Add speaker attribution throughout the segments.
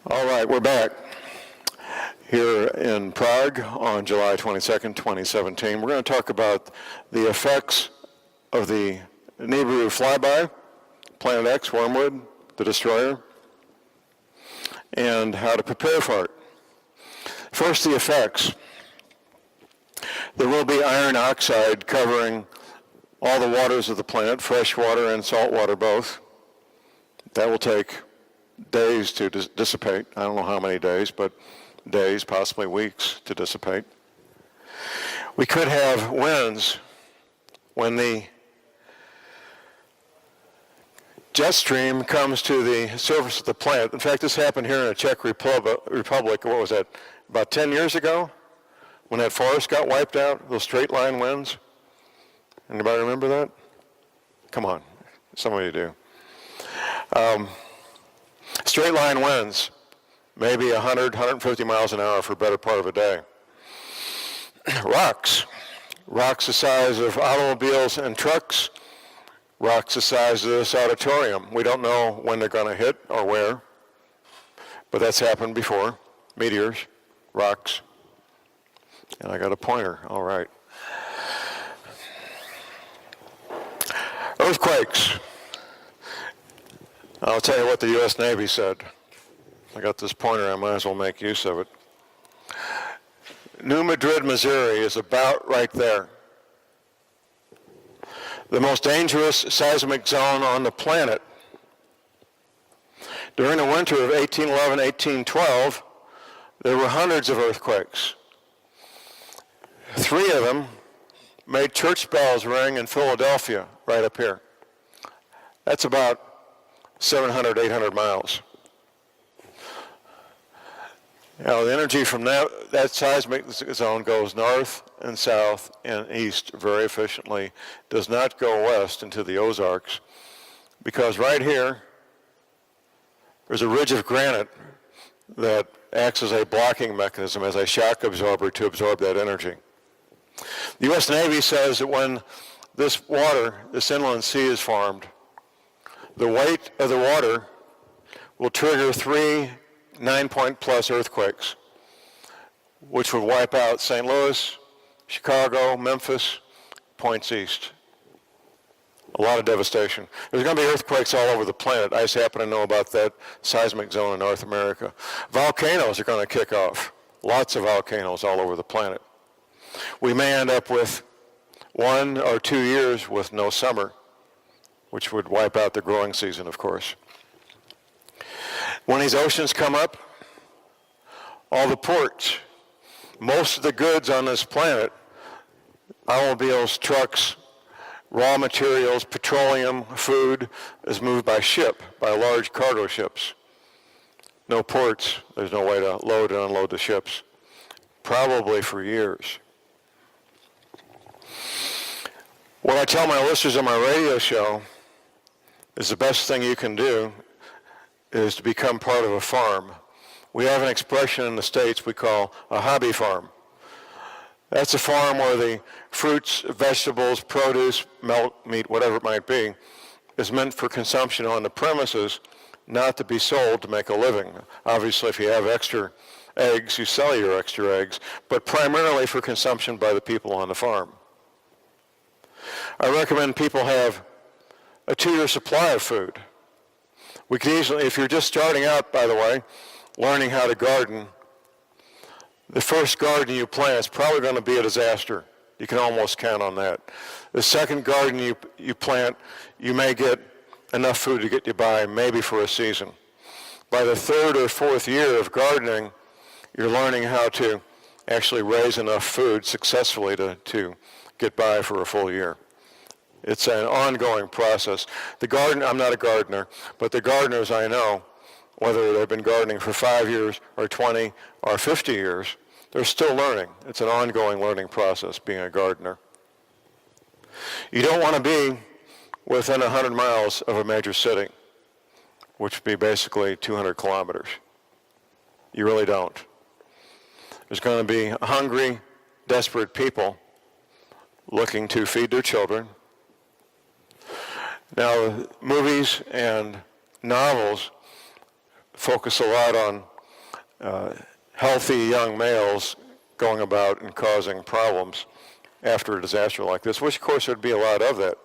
Speaker 1: All right, we're back here in Prague on July 22nd, 2017. We're going to talk about the effects of the NIBIRU Flyby, Planet X, Wormwood, the destroyer, and how to prepare for it. First, the effects. There will be iron oxide covering all the waters of the planet, fresh water and salt water both. That will take days to dissipate. I don't know how many days, but days, possibly weeks to dissipate. We could have winds when the jet stream comes to the surface of the planet. In fact, this happened here in the Czech Republic, what was that, about 10 years ago? When that forest got wiped out, those straight line winds. Anybody remember that? Come on, some of you do. Straight line winds, maybe 100, 150 miles an hour for a better part of a day. Rocks the size of automobiles and trucks, rocks the size of this auditorium. We don't know when they're going to hit or where, but that's happened before. Meteors, rocks, and I got a pointer, all right. Earthquakes. I'll tell you what the U.S. Navy said. I got this pointer, I might as well make use of it. New Madrid, Missouri is about right there. The most dangerous seismic zone on the planet. During the winter of 1811, 1812, there were hundreds of earthquakes. 3 of them made church bells ring in Philadelphia, right up here. That's about 700, 800 miles. Now, the energy from that seismic zone goes north and south and east very efficiently, does not go west into the Ozarks, because right here, there's a ridge of granite that acts as a blocking mechanism, as a shock absorber to absorb that energy. The U.S. Navy says that when this water, this inland sea is formed, the weight of the water will trigger 3 9-point plus earthquakes, which would wipe out St. Louis, Chicago, Memphis, points east. A lot of devastation. There's going to be earthquakes all over the planet. I just happen to know about that seismic zone in North America. Volcanoes are going to kick off. Lots of volcanoes all over the planet. We may end up with 1 or 2 years with no summer, which would wipe out the growing season, of course. When these oceans come up, all the ports, most of the goods on this planet, automobiles, trucks, raw materials, petroleum, food, is moved by ship, by large cargo ships. No ports, there's no way to load and unload the ships, probably for years. What I tell my listeners on my radio show is the best thing you can do is to become part of a farm. We have an expression in the States we call a hobby farm. That's a farm where the fruits, vegetables, produce, milk, meat, whatever it might be, is meant for consumption on the premises, not to be sold to make a living. Obviously, if you have extra eggs, you sell your extra eggs, but primarily for consumption by the people on the farm. I recommend people have a 2-year supply of food. We could easily, if you're just starting out, by the way, learning how to garden, the first garden you plant is probably going to be a disaster. You can almost count on that. The second garden you plant, you may get enough food to get you by maybe for a season. By the 3rd or 4th year of gardening, you're learning how to actually raise enough food successfully to get by for a full year. It's an ongoing process. The garden, I'm not a gardener, but the gardeners I know, whether they've been gardening for 5 years or 20 or 50 years, they're still learning. It's an ongoing learning process, being a gardener. You don't want to be within 100 miles of a major city, which would be basically 200 kilometers. You really don't. There's going to be hungry, desperate people looking to feed their children. Now, movies and novels focus a lot on healthy young males going about and causing problems after a disaster like this, which of course there'd be a lot of that.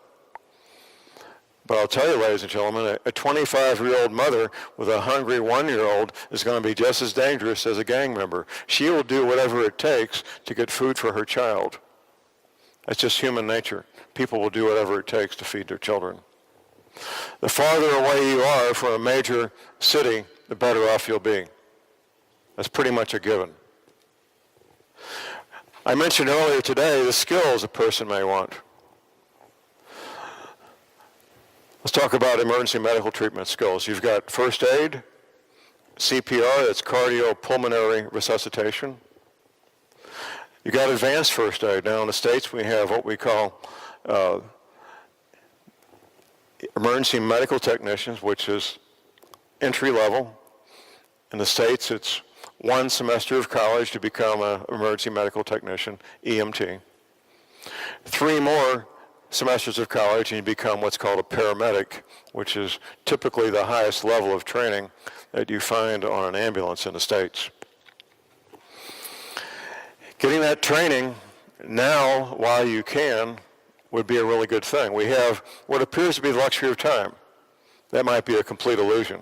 Speaker 1: But I'll tell you, ladies and gentlemen, a 25-year-old mother with a hungry 1-year-old is going to be just as dangerous as a gang member. She will do whatever it takes to get food for her child. That's just human nature. People will do whatever it takes to feed their children. The farther away you are from a major city, the better off you'll be. That's pretty much a given. I mentioned earlier today the skills a person may want. Let's talk about emergency medical treatment skills. You've got first aid, CPR, that's cardiopulmonary resuscitation. You've got advanced first aid. Now in the States we have what we call emergency medical technicians, which is entry level. In the States it's 1 semester of college to become an emergency medical technician, EMT. 3 more semesters of college and you become what's called a paramedic, which is typically the highest level of training that you find on an ambulance in the States. Getting that training now while you can would be a really good thing. We have what appears to be the luxury of time. That might be a complete illusion.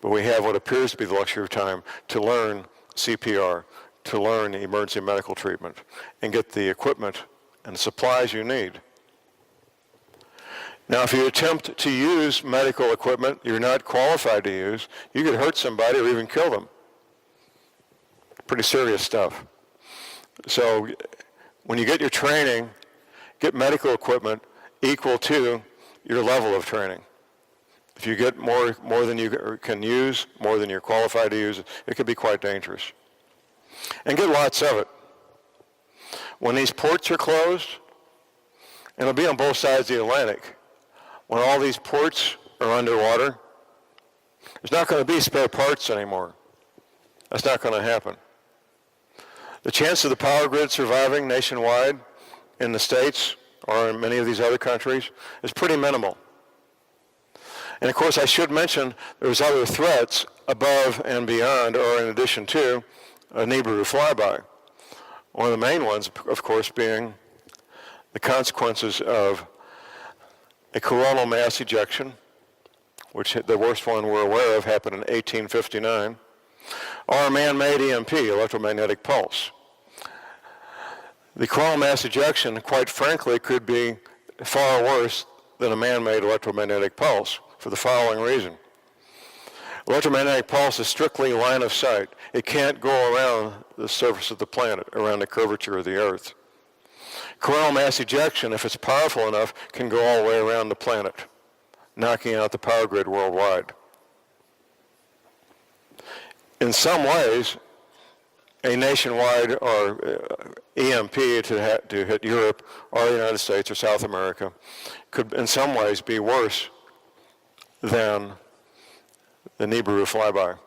Speaker 1: But we have what appears to be the luxury of time to learn CPR, to learn emergency medical treatment, and get the equipment and the supplies you need. Now, if you attempt to use medical equipment you're not qualified to use, you could hurt somebody or even kill them. Pretty serious stuff. So when you get your training, get medical equipment equal to your level of training. If you get more than you can use, more than you're qualified to use, it can be quite dangerous. And get lots of it. When these ports are closed, and it'll be on both sides of the Atlantic, when all these ports are underwater, there's not going to be spare parts anymore. That's not going to happen. The chance of the power grid surviving nationwide in the States or in many of these other countries is pretty minimal. And of course, I should mention there's other threats above and beyond, or in addition to, a NIBIRU-Flyby. One of the main ones, of course, being the consequences of a coronal mass ejection, which the worst one we're aware of happened in 1859, or a man-made EMP, electromagnetic pulse. The coronal mass ejection, quite frankly, could be far worse than a man-made electromagnetic pulse for the following reason. Electromagnetic pulse is strictly line of sight. It can't go around the surface of the planet, around the curvature of the Earth. Coronal mass ejection, if it's powerful enough, can go all the way around the planet, knocking out the power grid worldwide. In some ways, a nationwide or EMP to hit Europe or the United States or South America could in some ways be worse than the NIBIRU-Flyby.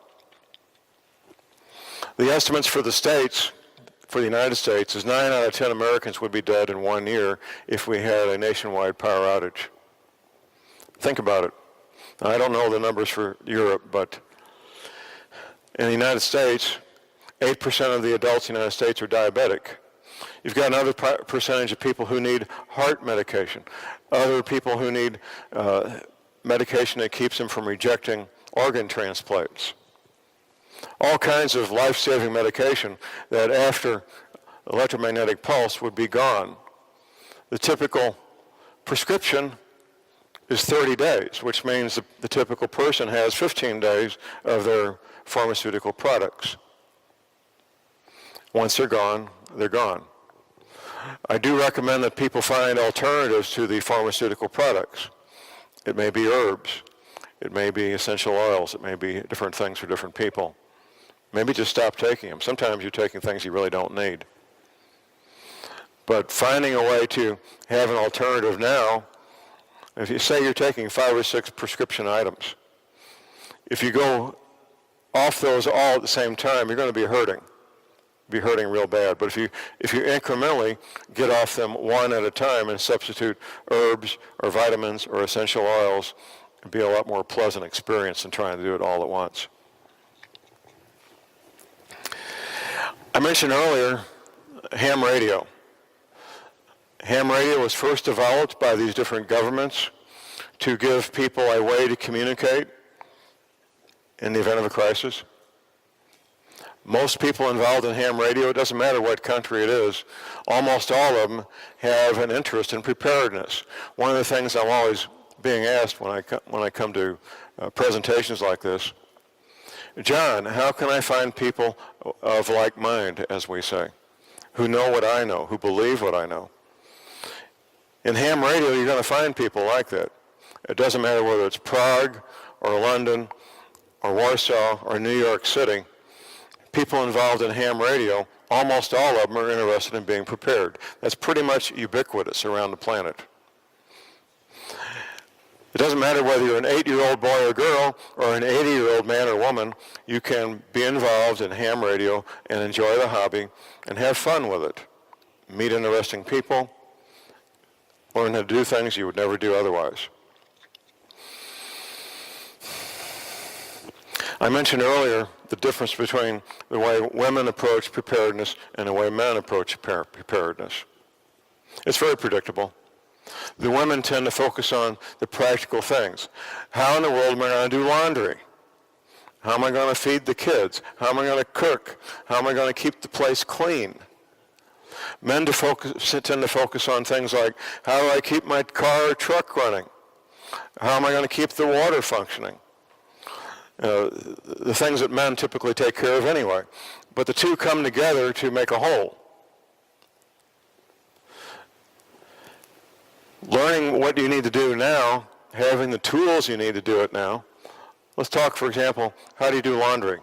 Speaker 1: The estimates for the States, for the United States, is 9 out of 10 Americans would be dead in 1 year if we had a nationwide power outage. Think about it. Now, I don't know the numbers for Europe, but in the United States, 8% of the adults in the United States are diabetic. You've got another percentage of people who need heart medication, other people who need medication that keeps them from rejecting organ transplants. All kinds of life-saving medication that after electromagnetic pulse would be gone. The typical prescription is 30 days, which means the typical person has 15 days of their pharmaceutical products. Once they're gone, they're gone. I do recommend that people find alternatives to the pharmaceutical products. It may be herbs. It may be essential oils. It may be different things for different people. Maybe just stop taking them. Sometimes you're taking things you really don't need. But finding a way to have an alternative now, if you say you're taking 5 or 6 prescription items, if you go off those all at the same time, you're going to be hurting. Be hurting real bad. But if you incrementally get off them one at a time and substitute herbs or vitamins or essential oils It'd be a lot more pleasant experience than trying to do it all at once. I mentioned earlier ham radio. Ham radio was first developed by these different governments to give people a way to communicate in the event of a crisis. Most people involved in ham radio, it doesn't matter what country it is, almost all of them have an interest in preparedness. One of the things I'm always being asked when I come to presentations like this, John, how can I find people of like mind, as we say, who know what I know, who believe what I know? In ham radio, you're going to find people like that. It doesn't matter whether it's Prague or London or Warsaw or New York City. People involved in ham radio, almost all of them are interested in being prepared. That's pretty much ubiquitous around the planet. It doesn't matter whether you're an 8-year-old boy or girl or an 80-year-old man or woman, you can be involved in ham radio and enjoy the hobby and have fun with it. Meet interesting people, learn how to do things you would never do otherwise. I mentioned earlier the difference between the way women approach preparedness and the way men approach preparedness. It's very predictable. The women tend to focus on the practical things. How in the world am I going to do laundry? How am I going to feed the kids? How am I going to cook? How am I going to keep the place clean? Men tend to focus on things like, how do I keep my car or truck running? How am I going to keep the water functioning? The things that men typically take care of anyway. But the two come together to make a whole. Learning what you need to do now, having the tools you need to do it now. Let's talk, for example, how do you do laundry?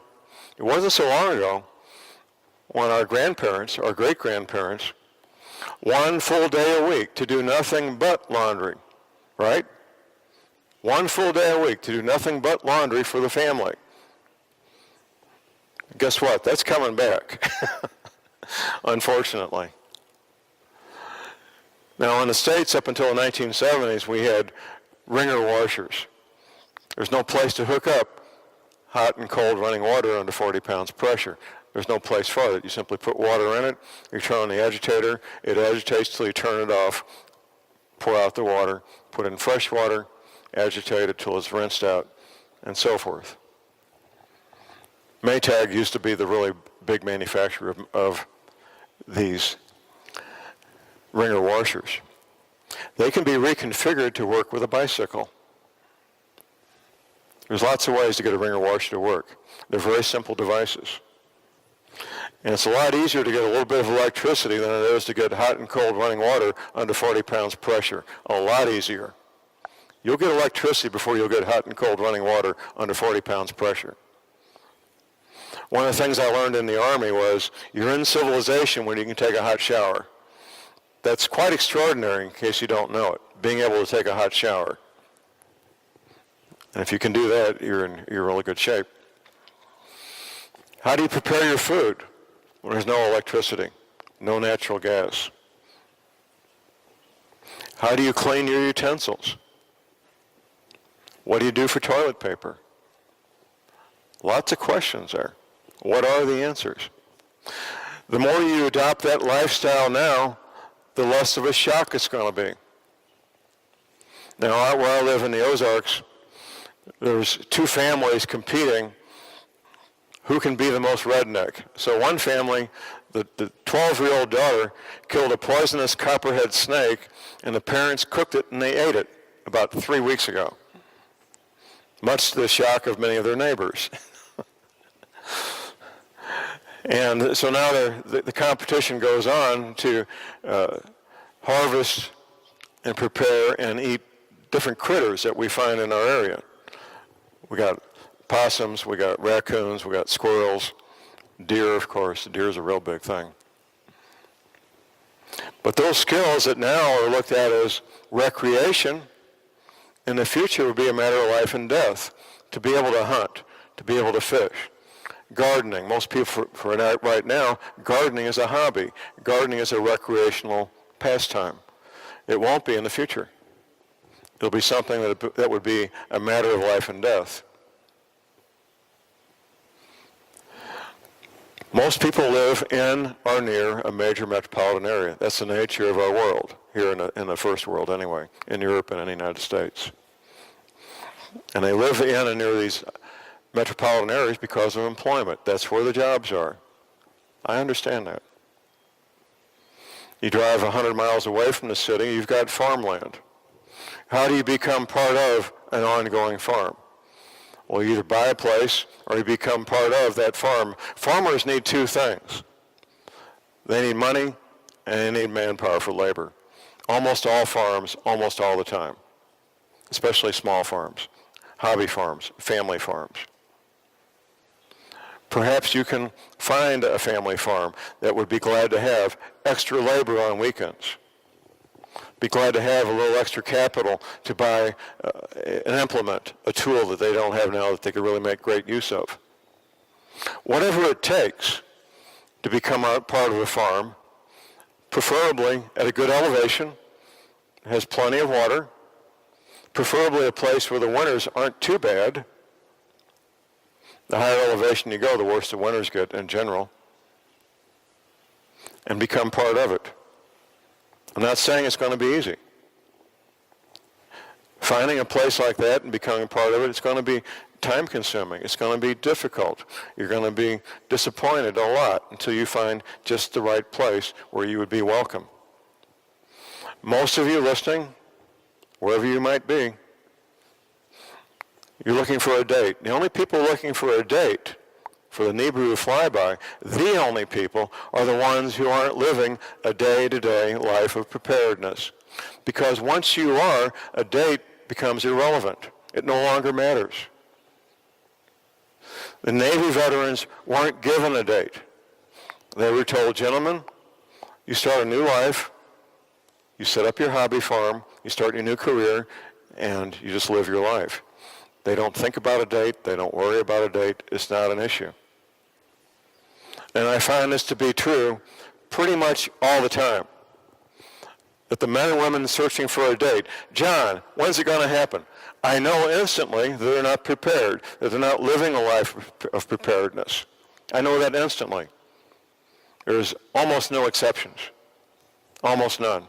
Speaker 1: It wasn't so long ago when our grandparents, our great-grandparents, one full day a week to do nothing but laundry, right? One full day a week to do nothing but laundry for the family. Guess what? That's coming back, unfortunately. Now, in the States, up until the 1970s, we had wringer washers. There's no place to hook up hot and cold running water under 40 pounds pressure. There's no place for it. You simply put water in it, you turn on the agitator, it agitates till you turn it off, pour out the water, put in fresh water, agitate it till it's rinsed out, and so forth. Maytag used to be the really big manufacturer of these wringer washers. They can be reconfigured to work with a bicycle. There's lots of ways to get a wringer washer to work. They're very simple devices. And it's a lot easier to get a little bit of electricity than it is to get hot and cold running water under 40 pounds pressure. A lot easier. You'll get electricity before you'll get hot and cold running water under 40 pounds pressure. One of the things I learned in the Army was you're in civilization when you can take a hot shower. That's quite extraordinary in case you don't know it, being able to take a hot shower. And if you can do that, you're in really good shape. How do you prepare your food when there's no electricity, no natural gas? How do you clean your utensils? What do you do for toilet paper? Lots of questions there. What are the answers? The more you adopt that lifestyle now, the less of a shock it's going to be. Now, where I live in the Ozarks, there's two families competing who can be the most redneck. So one family, the 12-year-old daughter, killed a poisonous copperhead snake, and the parents cooked it and they ate it about 3 weeks ago, much to the shock of many of their neighbors. And so now the competition goes on to harvest and prepare and eat different critters that we find in our area. We got possums, we got raccoons, we got squirrels, deer, of course. Deer is a real big thing. But those skills that now are looked at as recreation, in the future will be a matter of life and death. To be able to hunt, to be able to fish. Gardening. Most people for right now, gardening is a hobby. Gardening is a recreational pastime. It won't be in the future. It'll be something that would be a matter of life and death. Most people live in or near a major metropolitan area. That's the nature of our world, here in the first world anyway, in Europe and in the United States. And they live in and near these metropolitan areas because of employment. That's where the jobs are. I understand that. You drive 100 miles away from the city, you've got farmland. How do you become part of an ongoing farm? Well, you either buy a place or you become part of that farm. Farmers need two things. They need money and they need manpower for labor. Almost all farms, almost all the time, especially small farms, hobby farms, family farms. Perhaps you can find a family farm that would be glad to have extra labor on weekends. Be glad to have a little extra capital to buy an implement, a tool that they don't have now that they could really make great use of. Whatever it takes to become a part of a farm, preferably at a good elevation, has plenty of water, preferably a place where the winters aren't too bad. The higher elevation you go, the worse the winters get in general, and become part of it. I'm not saying it's going to be easy. Finding a place like that and becoming part of it, it's going to be time-consuming. It's going to be difficult. You're going to be disappointed a lot until you find just the right place where you would be welcome. Most of you listening, wherever you might be, you're looking for a date. The only people looking for a date for the NIBIRU Flyby, the only people are the ones who aren't living a day-to-day life of preparedness. Because once you are, a date becomes irrelevant. It no longer matters. The Navy veterans weren't given a date. They were told, gentlemen, you start a new life, you set up your hobby farm, you start your new career, and you just live your life. They don't think about a date, they don't worry about a date, it's not an issue. And I find this to be true pretty much all the time. That the men and women searching for a date, John, when's it going to happen? I know instantly that they're not prepared, that they're not living a life of preparedness. I know that instantly. There's almost no exceptions. Almost none.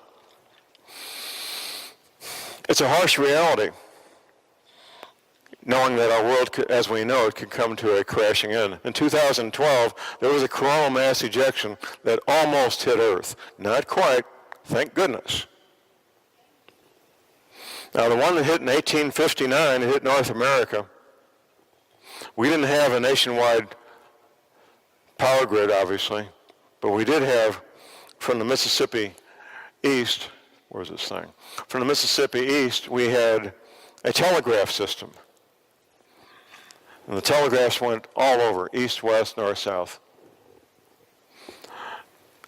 Speaker 1: It's a harsh reality, knowing that our world, as we know it, could come to a crashing end. In 2012, there was a coronal mass ejection that almost hit Earth. Not quite, thank goodness. Now, the one that hit in 1859, it hit North America. We didn't have a nationwide power grid, obviously, but we did have, from the Mississippi east, where's this thing? From the Mississippi east, we had a telegraph system. And the telegraphs went all over, east, west, north, south.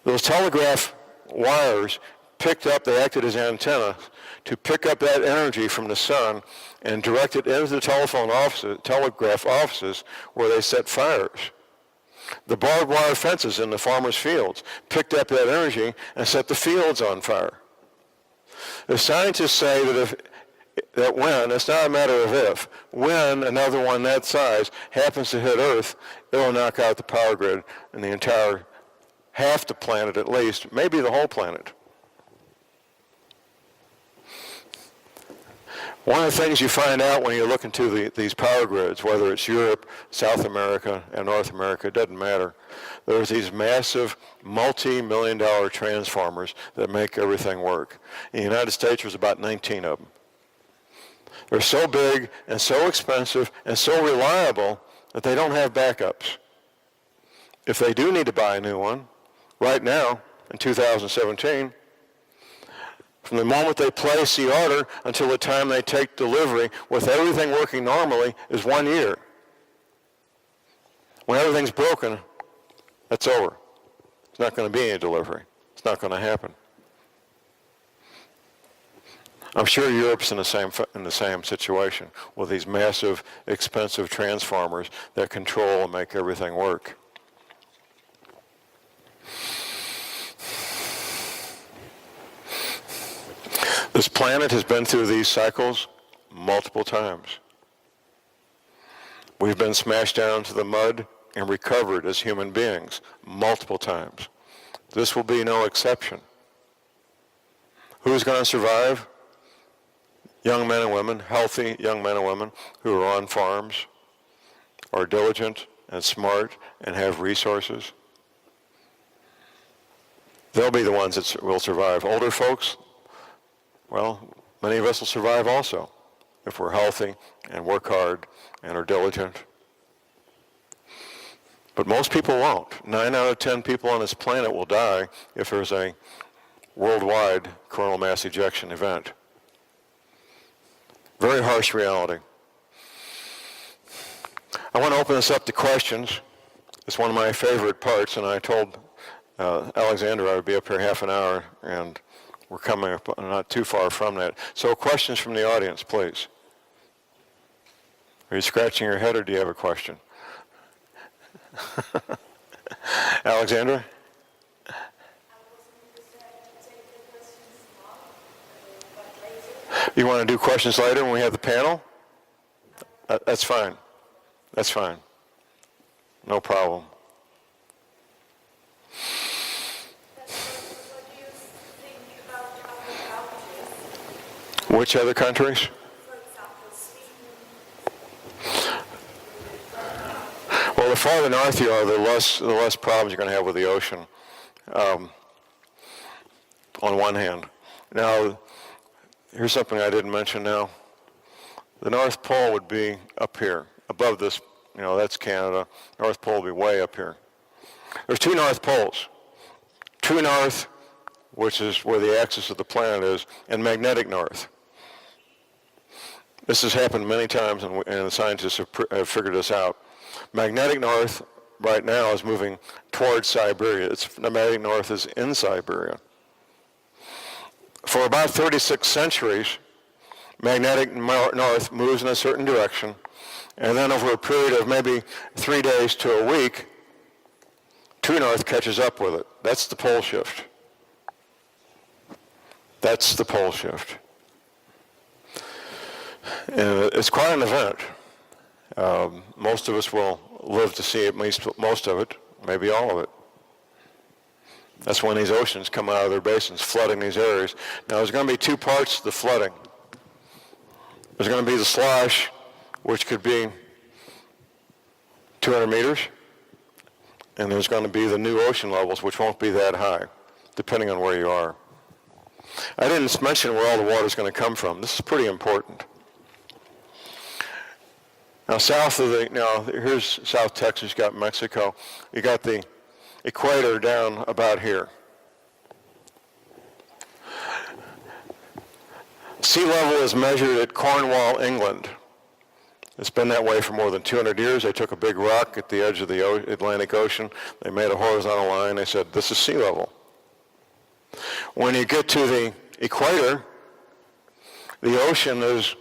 Speaker 1: Those telegraph wires picked up, they acted as antennas to pick up that energy from the sun and direct it into the telegraph offices where they set fires. The barbed wire fences in the farmers' fields picked up that energy and set the fields on fire. The scientists say that when, it's not a matter of if, when another one that size happens to hit Earth, it'll knock out the power grid and the entire, half the planet at least, maybe the whole planet. One of the things you find out when you look into these power grids, whether it's Europe, South America, and North America, it doesn't matter. There's these massive multi-million-dollar transformers that make everything work. In the United States, there's about 19 of them. They're so big and so expensive and so reliable that they don't have backups. If they do need to buy a new one, right now, in 2017, from the moment they place the order until the time they take delivery, with everything working normally, is 1 year. When everything's broken, that's over. It's not going to be any delivery. It's not going to happen. I'm sure Europe's in the same situation with these massive, expensive transformers that control and make everything work. This planet has been through these cycles multiple times. We've been smashed down to the mud and recovered as human beings multiple times. This will be no exception. Who's going to survive? Young men and women, healthy young men and women who are on farms, are diligent and smart and have resources. They'll be the ones that will survive. Older folks, well, many of us will survive also if we're healthy and work hard and are diligent. But most people won't. 9 out of 10 people on this planet will die if there's a worldwide coronal mass ejection event. Very harsh reality. I want to open this up to questions. It's one of my favorite parts, and I told Alexander I would be up here half an hour, and we're coming up not too far from that. So questions from the audience, please. Are you scratching your head, or do you have a question? Alexandra? You want to do questions later when we have the panel? That's fine. That's fine. No problem.
Speaker 2: What do you think about other countries?
Speaker 1: Which other countries?
Speaker 2: For example, Sweden.
Speaker 1: Well, the farther north you are, the less problems you're going to have with the ocean, on one hand. Now, here's something I didn't mention now. The North Pole would be up here, above this, that's Canada. North Pole would be way up here. There's 2 North Poles. True North, which is where the axis of the planet is, and magnetic north. This has happened many times, and the scientists have figured this out. Magnetic north right now is moving towards Siberia. Magnetic north is in Siberia. For about 36 centuries, magnetic north moves in a certain direction, and then over a period of maybe 3 days to a week, true north catches up with it. That's the pole shift. That's the pole shift. And it's quite an event. Most of us will live to see at least most of it, maybe all of it. That's when these oceans come out of their basins, flooding these areas. Now, there's going to be 2 parts to the flooding. There's going to be the slosh, which could be 200 meters, and there's going to be the new ocean levels, which won't be that high, depending on where you are. I didn't mention where all the water is going to come from. This is pretty important. Now, here's South Texas, you got Mexico. You got the equator down about here. Sea level is measured at Cornwall, England. It's been that way for more than 200 years. They took a big rock at the edge of the Atlantic Ocean. They made a horizontal line. They said, this is sea level. When you get to the equator, the ocean is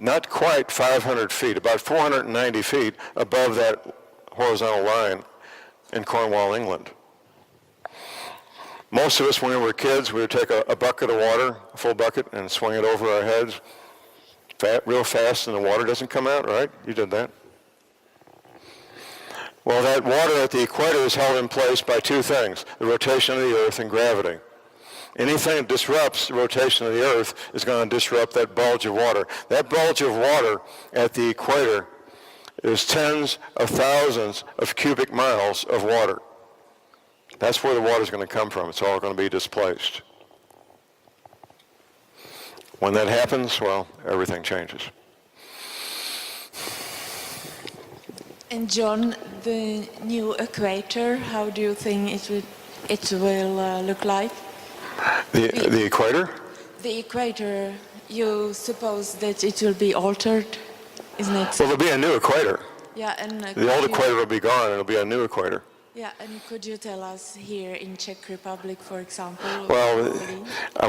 Speaker 1: not quite 500 feet, about 490 feet above that horizontal line in Cornwall, England. Most of us, when we were kids, we would take a bucket of water, a full bucket, and swing it over our heads real fast, and the water doesn't come out, right? You did that. Well, that water at the equator is held in place by 2 things, the rotation of the Earth and gravity. Anything that disrupts the rotation of the Earth is going to disrupt that bulge of water. That bulge of water at the equator is tens of thousands of cubic miles of water. That's where the water is going to come from. It's all going to be displaced. When that happens, well, everything changes.
Speaker 2: And John, the new equator, how do you think it will look like?
Speaker 1: The equator?
Speaker 2: The equator, you suppose that it will be altered, isn't it?
Speaker 1: Well, there'll be a new equator.
Speaker 2: Yeah, and
Speaker 1: the old equator will be gone, and it'll be a new equator.
Speaker 2: Yeah, and could you tell us here in Czech Republic, for example?
Speaker 1: Well,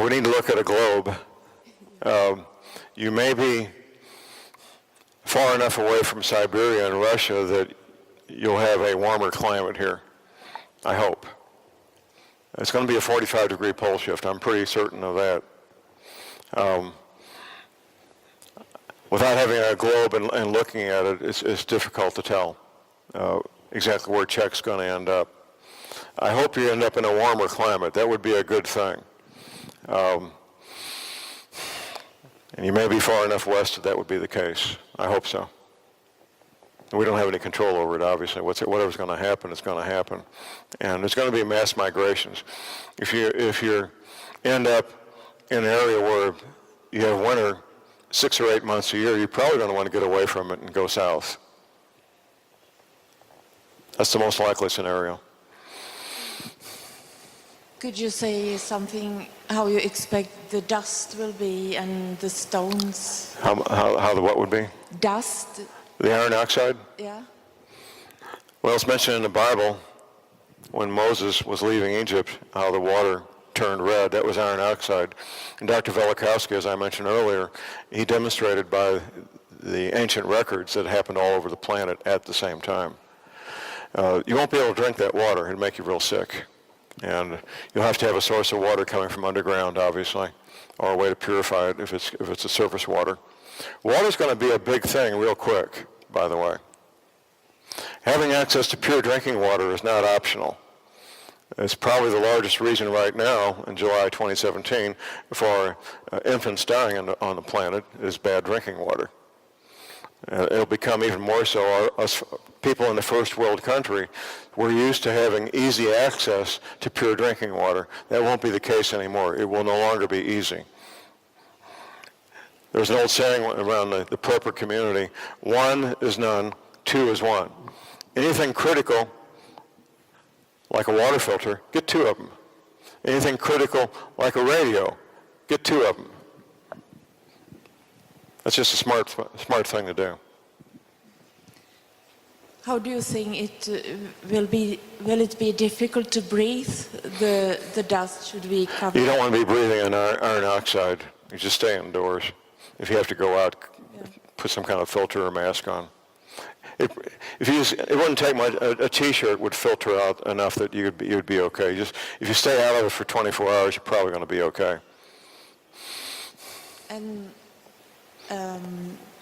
Speaker 1: we need to look at a globe. You may be far enough away from Siberia and Russia that you'll have a warmer climate here, I hope. It's going to be a 45-degree pole shift. I'm pretty certain of that. Without having a globe and looking at it, it's difficult to tell exactly where Czech's going to end up. I hope you end up in a warmer climate. That would be a good thing. And you may be far enough west that would be the case. I hope so. We don't have any control over it, obviously. Whatever's going to happen, it's going to happen. And there's going to be mass migrations. If you end up in an area where you have winter 6 or 8 months a year, you're probably going to want to get away from it and go south. That's the most likely scenario.
Speaker 2: Could you say something how you expect the dust will be and the stones?
Speaker 1: How the what would be?
Speaker 2: Dust.
Speaker 1: The iron oxide?
Speaker 2: Yeah.
Speaker 1: Well, it's mentioned in the Bible when Moses was leaving Egypt, how the water turned red. That was iron oxide. And Dr. Velikowski, as I mentioned earlier, he demonstrated by the ancient records that happened all over the planet at the same time. You won't be able to drink that water. It'll make you real sick. And you'll have to have a source of water coming from underground, obviously, or a way to purify it if it's a surface water. Water's going to be a big thing real quick, by the way. Having access to pure drinking water is not optional. It's probably the largest reason right now in July 2017 for infants dying on the planet is bad drinking water. It'll become even more so. Us people in the first world country, we're used to having easy access to pure drinking water. That won't be the case anymore. It will no longer be easy. There's an old saying around the prepper community, 1 is none, 2 is 1. Anything critical, like a water filter, get 2 of them. Anything critical, like a radio, get 2 of them. That's just a smart thing to do.
Speaker 2: How do you think will it be difficult to breathe the dust? Should we cover?
Speaker 1: You don't want to be breathing in iron oxide. You just stay indoors. If you have to go out, put some kind of filter or mask on. It wouldn't take much. A T-shirt would filter out enough that you'd be okay. If you stay out of it for 24 hours, you're probably going to be okay.
Speaker 2: And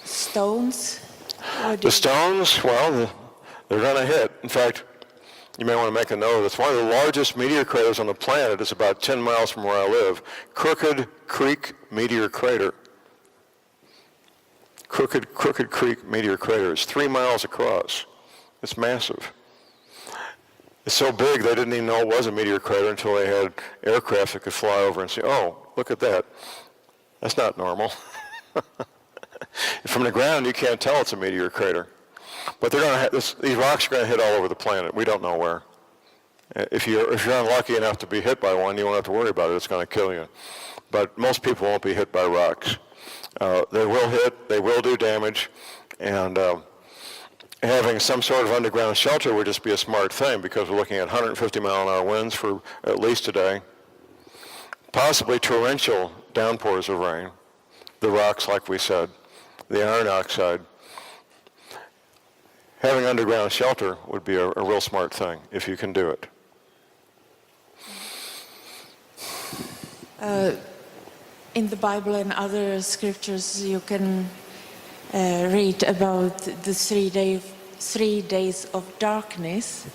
Speaker 2: stones?
Speaker 1: The stones, well, they're going to hit. In fact, you may want to make a note of this. One of the largest meteor craters on the planet is about 10 miles from where I live. Crooked Creek Meteor Crater. Crooked Creek Meteor Crater is 3 miles across. It's massive. It's so big they didn't even know it was a meteor crater until they had aircraft that could fly over and say, oh, look at that. That's not normal. From the ground, you can't tell it's a meteor crater. But these rocks are going to hit all over the planet. We don't know where. If you're unlucky enough to be hit by one, you won't have to worry about it. It's going to kill you. But most people won't be hit by rocks. They will hit. They will do damage. And having some sort of underground shelter would just be a smart thing because we're looking at 150-mile-an-hour winds for at least a day. Possibly torrential downpours of rain. The rocks, like we said. The iron oxide. Having underground shelter would be a real smart thing if you can do it.
Speaker 2: In the Bible and other scriptures, you can read about the 3 days of darkness,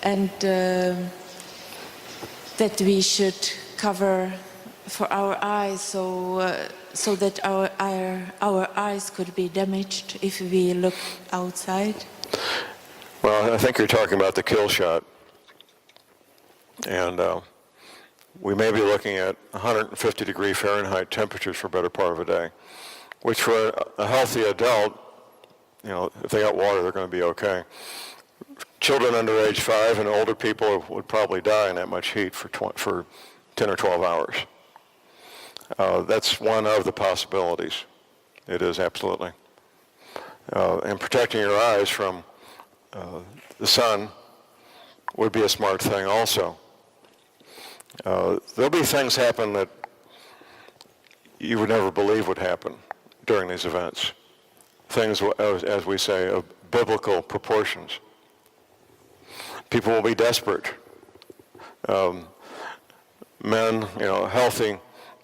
Speaker 2: and that we should cover for our eyes so that our eyes could be damaged if we look outside.
Speaker 1: Well, I think you're talking about the kill shot. And we may be looking at 150 degree Fahrenheit temperatures for a better part of a day, which for a healthy adult, if they got water, they're going to be okay. Children under age 5 and older people would probably die in that much heat for 10 or 12 hours. That's one of the possibilities. It is, absolutely. And protecting your eyes from the sun would be a smart thing also. There'll be things happen that you would never believe would happen during these events. Things, as we say, of biblical proportions. People will be desperate. Men, healthy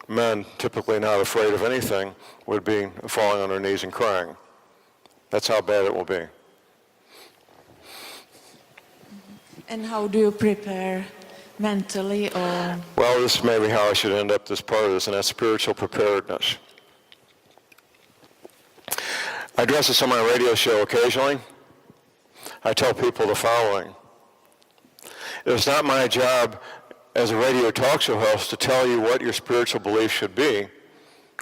Speaker 1: men, typically not afraid of anything, would be falling on their knees and crying. That's how bad it will be.
Speaker 2: And how do you prepare mentally or?
Speaker 1: Well, this is maybe how I should end up this part of this, and that's spiritual preparedness. I address this on my radio show occasionally. I tell people the following. It is not my job as a radio talk show host to tell you what your spiritual belief should be,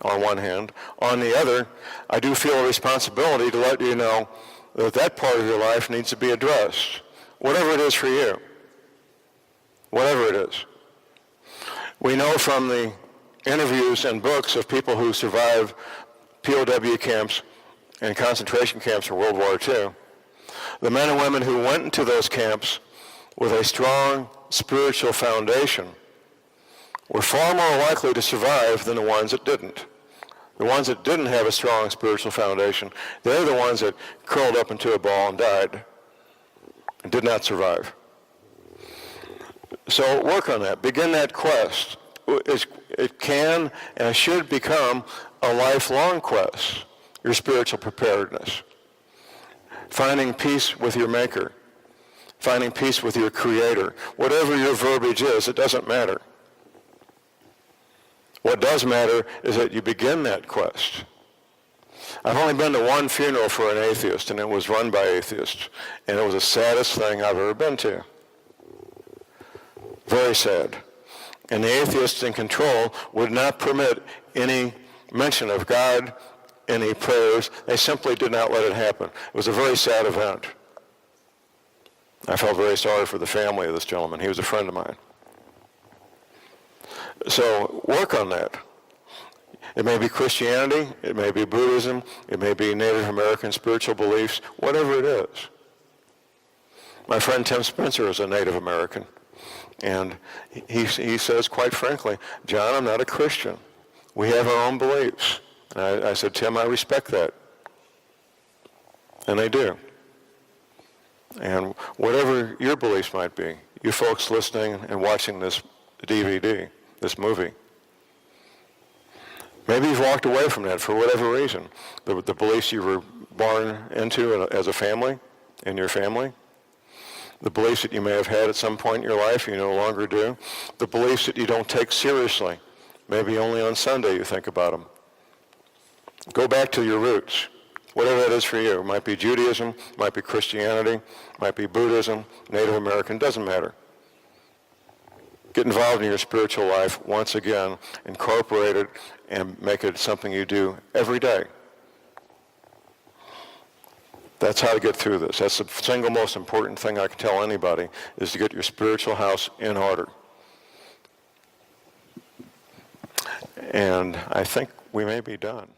Speaker 1: on one hand. On the other, I do feel a responsibility to let you know that that part of your life needs to be addressed, whatever it is for you, whatever it is. We know from the interviews and books of people who survived POW camps and concentration camps in World War II, the men and women who went into those camps with a strong spiritual foundation were far more likely to survive than the ones that didn't. The ones that didn't have a strong spiritual foundation, they're the ones that curled up into a ball and died and did not survive. So work on that. Begin that quest. It can and should become a lifelong quest, your spiritual preparedness. Finding peace with your Maker. Finding peace with your Creator. Whatever your verbiage is, it doesn't matter. What does matter is that you begin that quest. I've only been to one funeral for an atheist, and it was run by atheists. And it was the saddest thing I've ever been to. Very sad. And the atheists in control would not permit any mention of God, any prayers. They simply did not let it happen. It was a very sad event. I felt very sorry for the family of this gentleman. He was a friend of mine. So work on that. It may be Christianity, it may be Buddhism, it may be Native American spiritual beliefs, whatever it is. My friend Tim Spencer is a Native American, and he says quite frankly, John, I'm not a Christian. We have our own beliefs. And I said, Tim, I respect that. And they do. And whatever your beliefs might be, you folks listening and watching this DVD, this movie, maybe you've walked away from that for whatever reason. The beliefs you were born into as a family, in your family, the beliefs that you may have had at some point in your life you no longer do, the beliefs that you don't take seriously, maybe only on Sunday you think about them. Go back to your roots, whatever that is for you. It might be Judaism, might be Christianity, might be Buddhism, Native American, doesn't matter. Get involved in your spiritual life once again, incorporate it, and make it something you do every day. That's how to get through this. That's the single most important thing I can tell anybody, is to get your spiritual house in order. And I think we may be done.